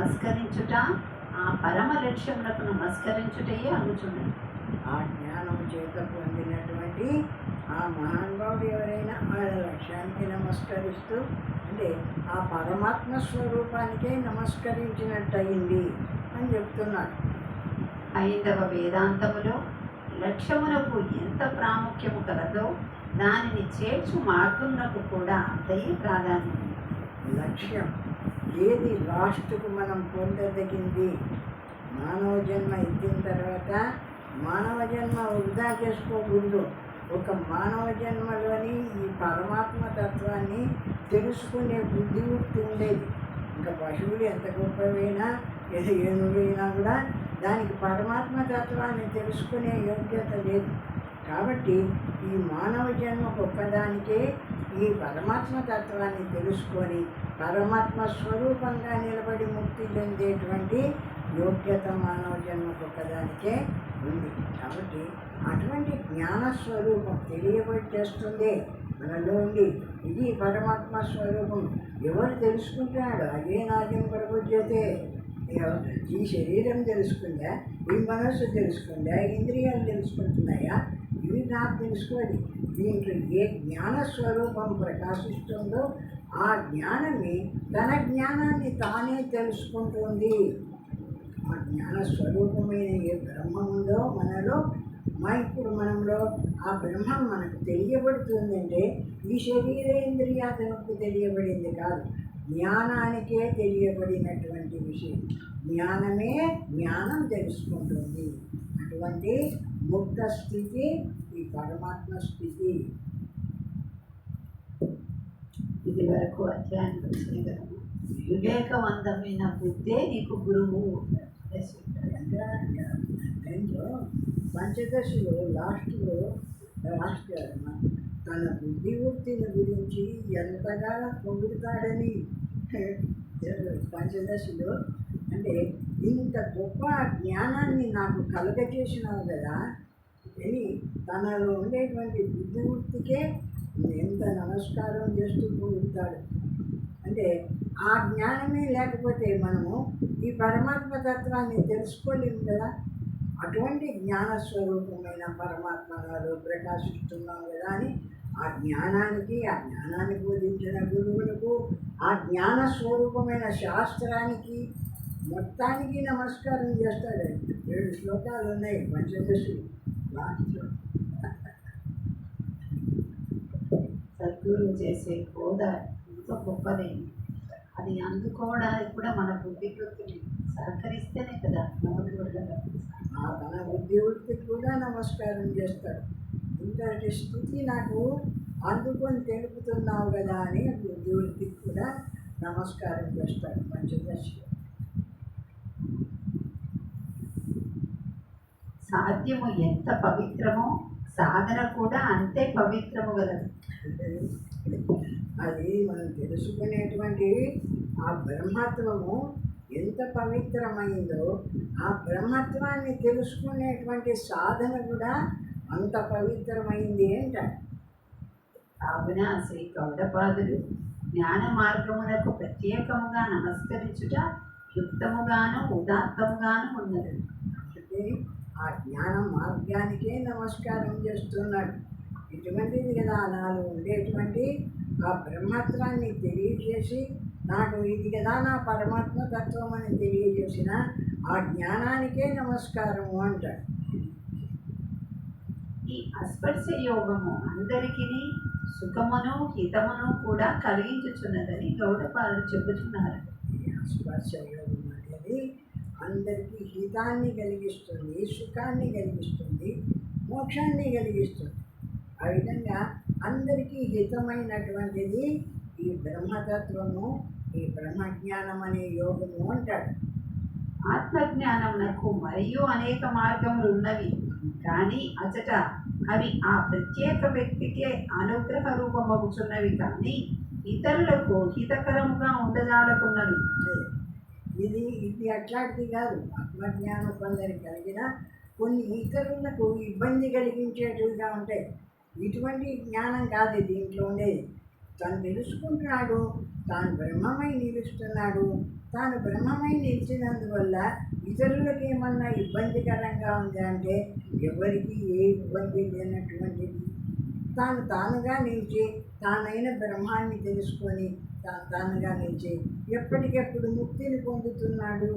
నమస్కరించుట ఆ పరమ లక్ష్యములకు నమస్కరించుటయే అనుచున్నది. ఆ జ్ఞానం చేత పొందినటువంటి ఆ మహానుభావుడు ఎవరైనా వాళ్ళ లక్ష్యానికి నమస్కరిస్తూ అంటే ఆ పరమాత్మ స్వరూపానికే నమస్కరించినట్టయింది అని చెప్తున్నాడు. హైందవ వేదాంతములో లక్ష్యమునకు ఎంత ప్రాముఖ్యము కలదో దానిని చేర్చు మార్గమునకు కూడా అంతయే ప్రాధాన్యం. లక్ష్యం ఏది లాస్ట్కు మనం పొందదగింది? మానవ జన్మ ఎత్తిన తర్వాత మానవ జన్మ వృధా చేసుకోకూడదు. ఒక మానవ జన్మలోని ఈ పరమాత్మ తత్వాన్ని తెలుసుకునే బుద్ధివృత్తి ఉండేది. ఇంకా పశువులు ఎంత గొప్పవైనా ఏనుగైనా కూడా దానికి పరమాత్మ తత్వాన్ని తెలుసుకునే యోగ్యత లేదు. కాబట్టి ఈ మానవ జన్మ గొప్పదానికే ఈ పరమాత్మ తత్వాన్ని తెలుసుకొని పరమాత్మ స్వరూపంగా నిలబడి ముక్తి చెందేటువంటి యోగ్యత మానవ జన్మ గొప్పదానికే ఉంది. కాబట్టి అటువంటి జ్ఞానస్వరూపం తెలియబట్టేస్తుంది మనలో ఉండి. ఇది పరమాత్మ స్వరూపం. ఎవరు తెలుసుకుంటున్నాడు? అదే నాట్యం ప్రబుద్ధతే. ఈ శరీరం తెలుసుకుందా, ఈ మనస్సు తెలుసుకుందా, ఇంద్రియాలు తెలుసుకుంటున్నాయా? ఇవి నాకు తెలుసుకోవాలి. దీంట్లో ఏ జ్ఞానస్వరూపం ప్రకాశిస్తుందో ఆ జ్ఞానమే తన జ్ఞానాన్ని తానే తెలుసుకుంటుంది. ఆ జ్ఞానస్వరూపమైన ఏ బ్రహ్మ ఉందో మనలో, ఇప్పుడు మనంలో ఆ బ్రహ్మం మనకు తెలియబడుతుందంటే ఈ శరీరేంద్రియాలకు తెలియబడింది కాదు, జ్ఞానానికే తెలియబడినటువంటి విషయం. జ్ఞానమే జ్ఞానం తెలుసుకుంటుంది. అటువంటి ముక్త స్థితి ఈ పరమాత్మ స్థితి. ఇది వరకు అధ్యాయానికి వచ్చిన కదా, వివేకవంతమైన బుద్ధే నీకు గురువు. దాంట్లో పంచదశలో లాస్ట్లో తన బుద్ధివృత్తిని గురించి ఎంతగా పొగుడుతాడని పంచదశలో అంటే ఇంత గొప్ప జ్ఞానాన్ని నాకు కలగజేసినావు కదా అని తనలో ఉండేటువంటి బుద్ధివృత్తికే ఎంత నమస్కారం చేస్తూ పొగుడుతాడు. అంటే ఆ జ్ఞానమే లేకపోతే మనము ఈ పరమాత్మ తత్వాన్ని తెలుసుకోలేము కదా. అటువంటి జ్ఞానస్వరూపమైన పరమాత్మలో ప్రకాశిస్తున్నాం కదా అని ఆ జ్ఞానాన్ని బోధించిన గురువులకు, ఆ జ్ఞానస్వరూపమైన శాస్త్రానికి మొత్తానికి నమస్కారం చేస్తాడు. 7 శ్లోకాలు ఉన్నాయి పంచదశి లాస్ట్లో. సద్గురు చేసే హోదా ఎంతో గొప్పదైంది. అది అందుకోవడానికి కూడా మన బుద్ధివృత్తిని సహకరిస్తేనే కదా నమ్మకం. తన బుద్ధివృత్తికి కూడా నమస్కారం చేస్తాడు. ఇంతటి స్థితి నాకు అందుకొని తెలుపుతున్నావు కదా అని బుద్ధివృత్తికి కూడా నమస్కారం చేస్తాడు పంచదశి. సాధ్యము ఎంత పవిత్రమో సాధన కూడా అంతే పవిత్రము గలదు. అది మనం తెలుసుకునేటువంటి ఆ బ్రహ్మత్వము ఎంత పవిత్రమైందో ఆ బ్రహ్మత్వాన్ని తెలుసుకునేటువంటి సాధన కూడా అంత పవిత్రమైంది అంటారు. కావున శ్రీ గౌడపాదులు జ్ఞాన మార్గమునకు ప్రత్యేకముగా నమస్కరించుట యుక్తముగాను ఉదాత్తముగాను ఉన్నది. అంటే ఆ జ్ఞాన మార్గానికే నమస్కారం చేస్తున్నాడు. ఇటువంటిది కదా నాలో ఉండేటువంటి ఆ బ్రహ్మత్వాన్ని తెలియజేసి నాకు ఇది కదా నా పరమాత్మ తత్వం అని తెలియజేసిన ఆ జ్ఞానానికే నమస్కారము అంటాడు. ఈ అస్పర్శ యోగము అందరికీ సుఖమును హితమును కూడా కలిగించుచున్నదని గౌడపాదులు చెబుతున్నారు. స్పర్శ యోగం అనేది అందరికీ హితాన్ని కలిగిస్తుంది, సుఖాన్ని కలిగిస్తుంది, మోక్షాన్ని కలిగిస్తుంది. ఆ విధంగా అందరికీ హితమైనటువంటిది ఈ బ్రహ్మతత్వము, ఈ బ్రహ్మజ్ఞానం అనే యోగము అంటాడు. ఆత్మజ్ఞానమునకు మరియు అనేక మార్గములు ఉన్నవి, కానీ అచట అవి ఆ ప్రత్యేక వ్యక్తికే అనుగ్రహ రూపమవుతున్నవి, కానీ ఇతరులకు హితకరముగా ఉండజాలకున్నవి. ఇది అట్లాంటిది కాదు. ఆత్మజ్ఞానం కొందరికి కలిగిన కొన్ని ఇతరులకు ఇబ్బంది కలిగించేటివిగా ఉంటాయి. ఇటువంటి జ్ఞానం కాదు దీంట్లో ఉండేది. తను తెలుసుకుంటున్నాడు, తాను బ్రహ్మమై నిలుస్తున్నాడు. తాను బ్రహ్మమై నిలిచినందువల్ల ఇతరులకు ఏమన్నా ఇబ్బందికరంగా ఉంది అంటే ఎవరికి ఏ ఇబ్బంది లేనటువంటిది. తాను తానుగా నిలిచి తానైన బ్రహ్మాన్ని తెలుసుకొని తానుగా నిలిచి ఎప్పటికెప్పుడు ముక్తిని పొందుతున్నాడు.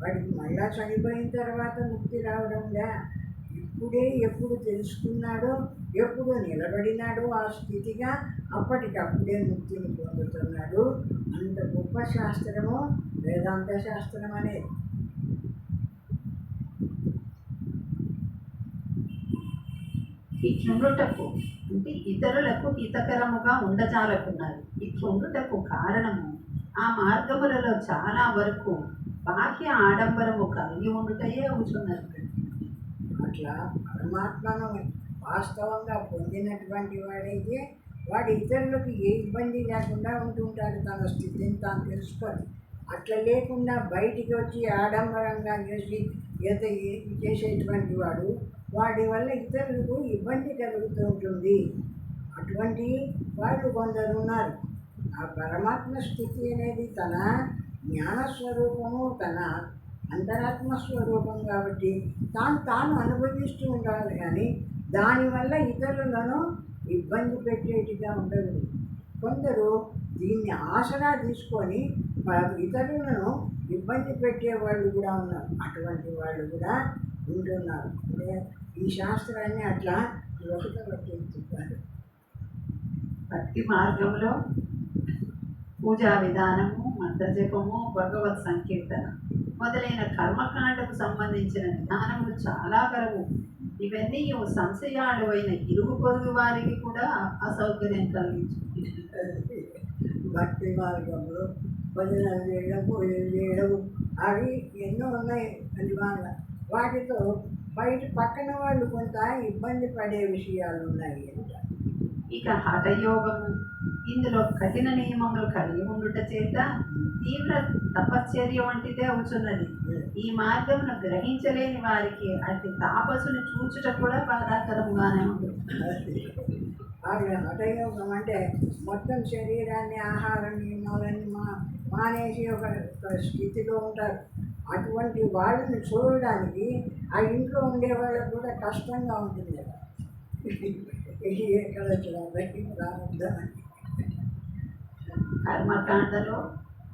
వాడికి మళ్ళా చనిపోయిన తర్వాత ముక్తి రావడంగా ఇప్పుడే ఎప్పుడు తెలుసుకున్నాడో, ఎప్పుడు నిలబడినాడో ఆ స్థితిగా అప్పటికప్పుడే ముక్తిని పొందుతున్నాడు. అంత గొప్ప శాస్త్రము వేదాంత శాస్త్రం అనేది. ఇట్లుండుటకు అంటే ఇతరులకు హితకరముగా ఉండజాలకున్నారు. ఇట్లుండుటకు కారణము ఆ మార్గములలో చాలా వరకు బాహ్య ఆడంబరము కలిగి ఉండుటయే అవుతున్నది. అట్లా పరమాత్మను వాస్తవంగా పొందినటువంటి వాడైతే వాడు ఇతరులకు ఏ ఇబ్బంది లేకుండా ఉంటుంటాడు. తన స్థితిని తాను తెలుసుకొని అట్లా లేకుండా బయటికి వచ్చి ఆడంబరంగా చేసి చేసేటువంటి వాడి వల్ల ఇతరులకు ఇబ్బంది కలుగుతూ ఉంటుంది. అటువంటి వాళ్ళు కొందరు ఉన్నారు. ఆ పరమాత్మ స్థితి అనేది తన జ్ఞానస్వరూపము, తన అంతరాత్మ స్వరూపం కాబట్టి తాను అనుభవిస్తూ ఉండాలి. కానీ దానివల్ల ఇతరులను ఇబ్బంది పెట్టేట్టుగా ఉండదు. కొందరు దీన్ని ఆసరా తీసుకొని ఇతరులను ఇబ్బంది పెట్టే వాళ్ళు కూడా ఉన్నారు. అటువంటి వాళ్ళు కూడా ఉంటున్నారు. అంటే ఈ శాస్త్రాన్ని అట్లా పట్టించుతారు. భక్తి మార్గంలో పూజా విధానము, మంత్రజపము, భగవత్ సంకీర్తన మొదలైన కర్మకాండకు సంబంధించిన విధానములు చాలా కలవు. ఇవన్నీ సంశయాలు అయిన ఇరుగు పొరుగు వారికి కూడా అసౌకర్యం కలిగించుకుంటుంది. భక్తి మార్గంలో భజనలు చేయడం, పూజలు చేయడం అవి ఎన్నో ఉన్నాయి. అది వాటితో బయట పక్కన వాళ్ళు కొంత ఇబ్బంది పడే విషయాలు ఉన్నాయి. ఇక హఠయోగము, ఇందులో కఠిన నియమములు కలిగి ఉండుట చేత తీవ్ర తపశ్చర్య వంటిదే అవుతున్నది. ఈ మార్గమును గ్రహించలేని వారికి అటు తాపసుని చూచుట కూడా బాధాకరంగానే ఉంటుంది. హఠయోగం అంటే మొత్తం శరీరాన్ని, ఆహార నియమాలన్నీ మానేసి ఒక స్థితిలో ఉంటారు. అటువంటి వాళ్ళని చూడడానికి ఆ ఇంట్లో ఉండే వాళ్ళకు కూడా కష్టంగా ఉంటుంది కదా. ఎక్కడ ప్రారంభమని కర్మకాండలో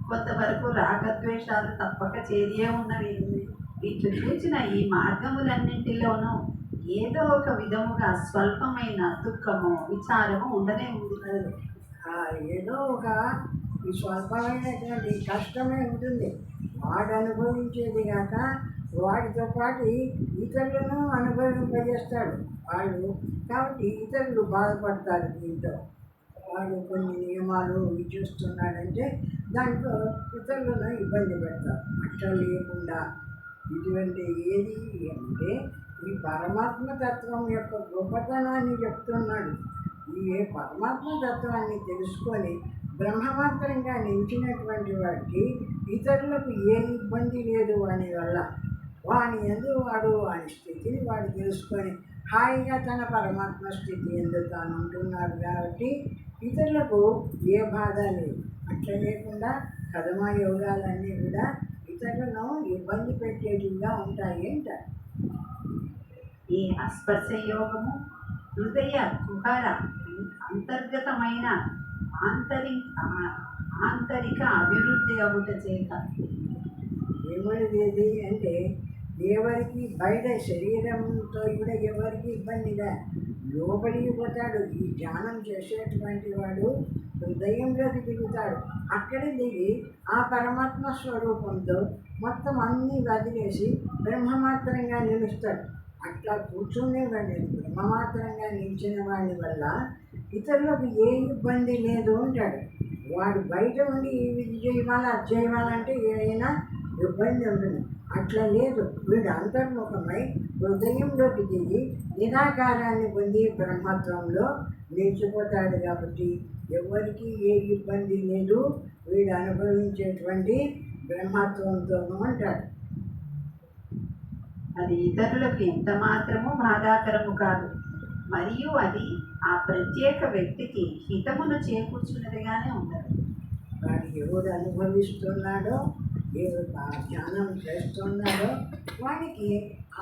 కొంతవరకు రాగద్వేషాలు తప్పక చేరియే ఉన్నవి. వీటిని చూసిన ఈ మార్గములన్నింటిలోనూ ఏదో ఒక విధముగా స్వల్పమైన దుఃఖము, విచారము ఉండనే ఉంది. ఏదో ఒక స్వల్పమైనటువంటి కష్టమే ఉంటుంది. వాడు అనుభవించేది కాక వాడితో పాటు ఇతరులను అనుభవింపజేస్తాడు వాళ్ళు. కాబట్టి ఇతరులు బాధపడతారు. దీంతో వాడు కొన్ని నియమాలు చూస్తున్నాడంటే దాంట్లో ఇతరులను ఇబ్బంది పెడతారు. అట్లా లేకుండా ఇటువంటి ఏది అంటే ఈ పరమాత్మ తత్వం యొక్క గొప్పతనాన్ని చెప్తున్నాడు. ఈ పరమాత్మ తత్వాన్ని తెలుసుకొని బ్రహ్మమాత్రంగా నిలిచినటువంటి వాడికి ఇతరులకు ఏ ఇబ్బంది లేదు అని వల్ల వాని ఎందు వాడు వాని స్థితిని వాడు తెలుసుకొని హాయిగా తన పరమాత్మ స్థితి ఎందు తాను ఉంటున్నాడు. కాబట్టి ఇతరులకు ఏ బాధ లేదు. అట్లా లేకుండా కర్మ యోగాలన్నీ కూడా ఇతరులను ఇబ్బంది పెట్టేటివిగా ఉంటాయి అంటారు. ఈ అస్పర్శ యోగము హృదయ కుహర అంతర్గతమైన ఆంతరిక అభివృద్ధి అవుట చేత ఏమనేది అంటే ఎవరికి బయట శరీరంతో కూడా ఎవరికి ఇబ్బందిగా లోపలికి పోతాడు. ఈ ధ్యానం చేసేటువంటి వాడు హృదయంలోకి దిగుతాడు. అక్కడ దిగి ఆ పరమాత్మ స్వరూపంతో మొత్తం అన్నీ వదిలేసి బ్రహ్మమాత్రంగా నిలుస్తాడు. అట్లా కూర్చునే వాడిని బ్రహ్మమాత్రంగా నిలిచిన వాడి వల్ల ఇతరులకు ఏ ఇబ్బంది లేదు అంటాడు. వాడు బయట ఉండి ఇది చేయాలి, అది చేయాలంటే ఏదైనా ఇబ్బంది ఉంటుంది. అట్లా లేదు. వీడు అంతర్ముఖమై హృదయంలోకి దిగి నిరాకారాన్ని పొంది బ్రహ్మత్వంలో నిలిచిపోతాడు. కాబట్టి ఎవరికి ఏ ఇబ్బంది లేదు. వీడు అనుభవించేటువంటి బ్రహ్మత్వంతోనూ అంటాడు. అది ఇతరులకు ఎంత మాత్రమూ బాధాకరము కాదు. మరియు అది ఆ ప్రత్యేక వ్యక్తికి హితమును చేకూర్చున్నదిగానే ఉండదు. వాడు ఎవడు అనుభవిస్తున్నాడో, ఎవరు ఆ ధ్యానం చేస్తున్నాడో వానికి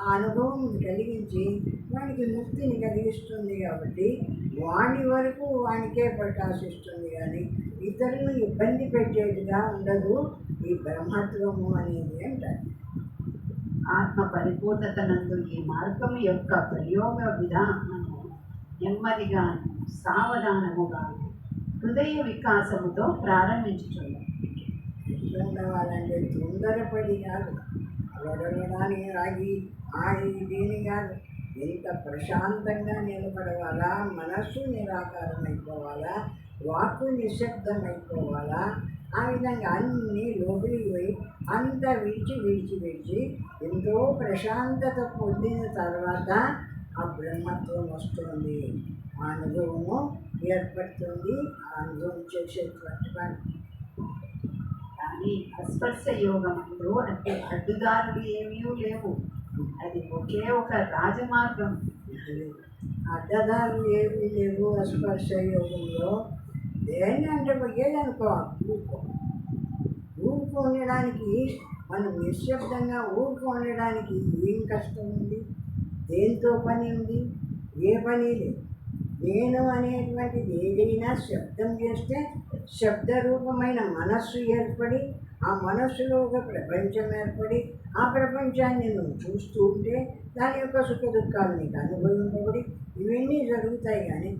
ఆ అనుభవం కలిగించి వానికి ముక్తిని కలిగిస్తుంది. కాబట్టి వాడి వరకు వానికే ప్రకాశిస్తుంది, కానీ ఇతరులను ఇబ్బంది పెట్టేట్టుగా ఉండదు ఈ బ్రహ్మత్వము అనేది అంటారు. ఆత్మ పరిపూర్ణత నందు ఈ మార్గం యొక్క ప్రయోగ విధానము నెమ్మదిగాను సావధానముగా హృదయ వికాసముతో ప్రారంభించుతుంది. ఎట్లా ఉండవాలంటే తొందరపడి కాదు, అడగడానికి ఆగి దీని కాదు, ఎంత ప్రశాంతంగా నిలబడవాలా, మనస్సు నిరాకారం అయిపోవాలా, వాక్కు నిశ్శబ్దం అయిపోవాలా, ఆ విధంగా అన్నీ లోపలికి పోయి అంత విడిచి ఎంతో ప్రశాంతత పొందిన తర్వాత ఆ బ్రహ్మత్వం వస్తుంది, ఆ అనుభవము ఏర్పడుతుంది. ఆ అనుభవం చేసేటువంటి వాడు. కానీ అస్పర్శ యోగంలో అంటే అడ్డుదారులు ఏమీ లేవు. అది ఒకే ఒక రాజమార్గం. అడ్డదారులు ఏమీ లేవు స్పర్శ యోగంలో. దేన్ని అంటే ఏదనుకో ఊరుకు ఉండడానికి, మనం నిశ్శబ్దంగా ఊరుకు ఉండడానికి ఏం కష్టం ఉంది? దేంతో పని ఉంది? ఏ పని లేదు. నేను అనేటువంటిది ఏదైనా శబ్దం చేస్తే శబ్దరూపమైన మనస్సు ఏర్పడి, ఆ మనస్సులో ఒక ప్రపంచం ఏర్పడి, ఆ ప్రపంచాన్ని నువ్వు చూస్తూ ఉంటే దాని యొక్క సుఖ దుఃఖాలు నీకు అనుభవింపబడి ఇవన్నీ జరుగుతాయి. కానీ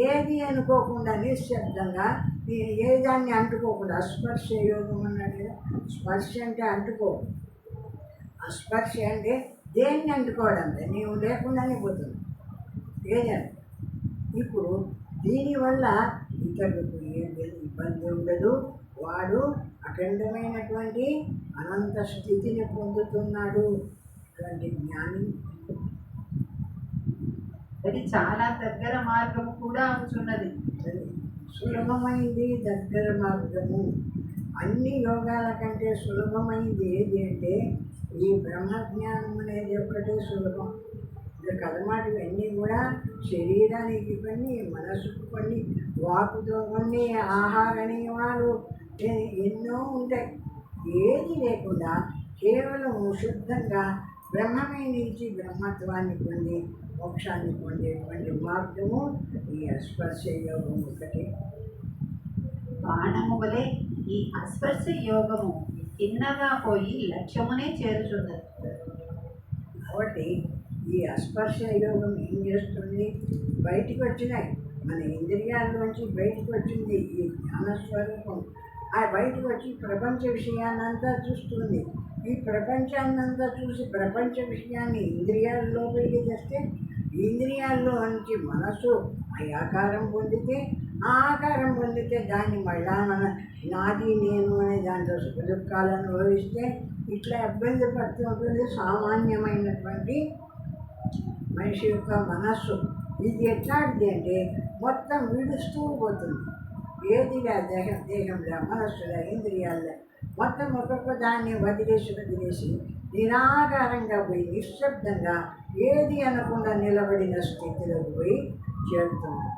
ఏది అనుకోకుండా నిశ్శబ్దంగా ఏ దాన్ని అంటుకోకుండా, అస్పర్శ యోగం అన్నాడు కదా. స్పర్శ అంటే అంటుకో, అస్పర్శ అంటే దేన్ని అంటుకోవడం, నీవు లేకుండానే పోతుంది ఏదంటే. ఇప్పుడు దీనివల్ల ఇతరులకు ఏ ఇబ్బంది ఉండదు. వాడు అఖండమైనటువంటి అనంత స్థితిని పొందుతున్నాడు. అటువంటి జ్ఞాని. అది చాలా దగ్గర మార్గము కూడా అవుతున్నది. సులభమైంది దగ్గర మార్గము. అన్ని యోగాల కంటే సులభమైంది ఏది అంటే ఈ బ్రహ్మజ్ఞానం అనేది ఒకటే సులభం. ఇంకా కదమాటివన్నీ కూడా శరీరానికి కొన్ని, మనసుకు కొన్ని, వాకుతో కొన్ని, ఆహార నియమాలు ఎన్నో ఉంటాయి. ఏది లేకుండా కేవలం శుద్ధంగా బ్రహ్మమే నుంచి బ్రహ్మత్వాన్ని పొంది మోక్షాన్ని పొందేటువంటి మార్గము ఈ అస్పర్శ యోగం ఒకటి. బాణము వలె ఈ అస్పర్శ యోగము చిన్నగా పోయి లక్ష్యమునే చేరుచున్నది. కాబట్టి ఈ అస్పర్శ యోగం ఏం చేస్తుంది? బయటికి వచ్చినాయి మన ఇంద్రియాల్లోంచి బయటకు వచ్చింది ఈ జ్ఞానస్వరూపం. ఆ బయటకు వచ్చి ప్రపంచ విషయాన్నంతా చూస్తుంది. ఈ ప్రపంచాన్నంతా చూసి ప్రపంచ విషయాన్ని ఇంద్రియాల్లో బయటికి తెస్తే, ఇంద్రియాల్లో నుంచి మనసు ఆ ఆకారం పొందితే, ఆ ఆకారం పొందితే దాన్ని మళ్ళా మన నాది నేను అనే దాంట్లో సుఖ దుఃఖాలు అనుభవిస్తే ఇట్లా ఇబ్బంది పడుతూ ఉంటుంది సామాన్యమైనటువంటి మనిషి యొక్క మనస్సు. ఇది ఎట్లాంటిది అంటే మొత్తం విడుస్తూ పోతుంది. ఏదిగా దేహంలో, మనస్సులో, ఇంద్రియాల్లో మొత్తం ఒక్కొక్క దాన్ని వదిలేసి నిరాకారంగా పోయి నిశ్శబ్దంగా ఏది అనకుండా నిలబడిన స్థితిలోకి పోయి చేరుతుంది.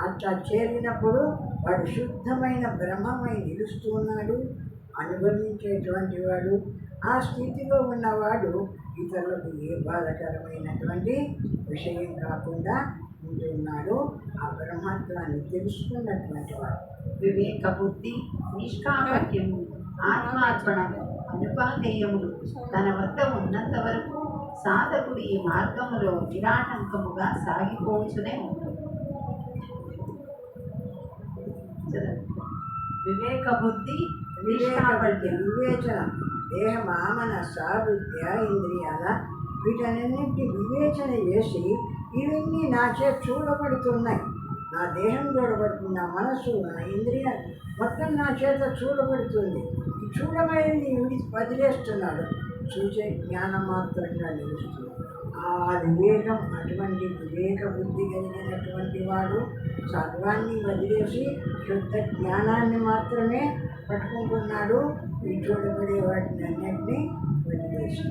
అట్లా చేరినప్పుడు వాడు శుద్ధమైన బ్రహ్మమై నిలుస్తూ ఉన్నాడు, అనుభవించేటువంటి వాడు. ఆ స్థితిలో ఉన్నవాడు ఇతరులకు ఏ బాధకరమైనటువంటి విషయం కాకుండా ఉంటున్నాడు. ఆ బ్రహ్మత్వాన్ని తెలుసుకున్నటువంటి వాడు. వివేక బుద్ధి, నిష్కాపట్యము, ఆత్మార్పణము, అనుపాధేయములు తన వద్ద ఉన్నంత వరకు సాధకుడు ఈ మార్గములో నిరాటంకముగా సాగిపోవచ్చునే ఉంటుంది. వివేక బుద్ధి, నిష్కాపట్యం, వివేచన, దేహ మామన సాబుద్ధ్య ఇంద్రియాల వీటన్నింటి వివేచన చేసి ఇవన్నీ నాచే చూడబడుతున్నాయి. నా దేహం చూడబడుతుంది, నా మనస్సు, నా ఇంద్రియాలు మొత్తం నా చేత చూడబడుతుంది. ఈ చూడబడేది వదిలేస్తున్నాడు, చూసే జ్ఞానం మాత్రంగా నిలుస్తుంది. ఆ వివేకం, అటువంటి వివేక బుద్ధి కలిగినటువంటి వాడు సర్వాన్ని వదిలేసి శుద్ధ జ్ఞానాన్ని మాత్రమే పట్టుకుంటున్నాడు. ఈ చూడబడే వాటిని అన్నింటినీ వదిలేసి